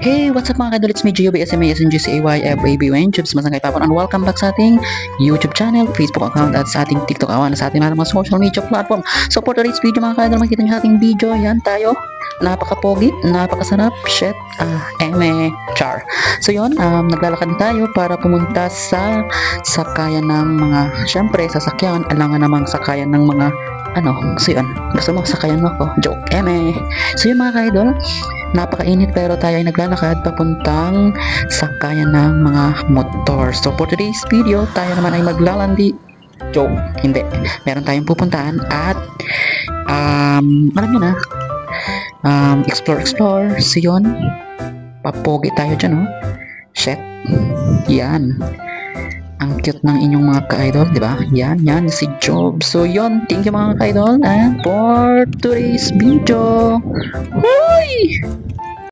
Hey, what's up mga kadol? It's me, Gio, BSMA, SNGCAY, FABUN, Jubs, masangay papon, and welcome back sa ating YouTube channel, Facebook account, at sa ating TikTok account, sa ating mga social media platform. So for today's video mga kadol, makikita nyo sa ating video, yan tayo. Napaka-pogi, napakasarap, shit, char. So yun, naglalakad tayo para pumunta sa sakayan ng mga, syempre, sasakyan, alangan namang sakayan ng mga, so yun, gusto mo, sakayan mo ako, joke, So yun mga ka-idol, napakainit pero tayo ay naglalakad papuntang sakayan ng mga motor. So for today's video, tayo naman ay maglalandi, joke, hindi, meron tayong pupuntahan at, alam nyo na, explore, so yun, papogi tayo dyan, oh, shit, yan. Ang cute ng inyong mga ka-idol, di ba? Yan si Job. So yun, thank you mga ka-idol, and for today's video. Huy!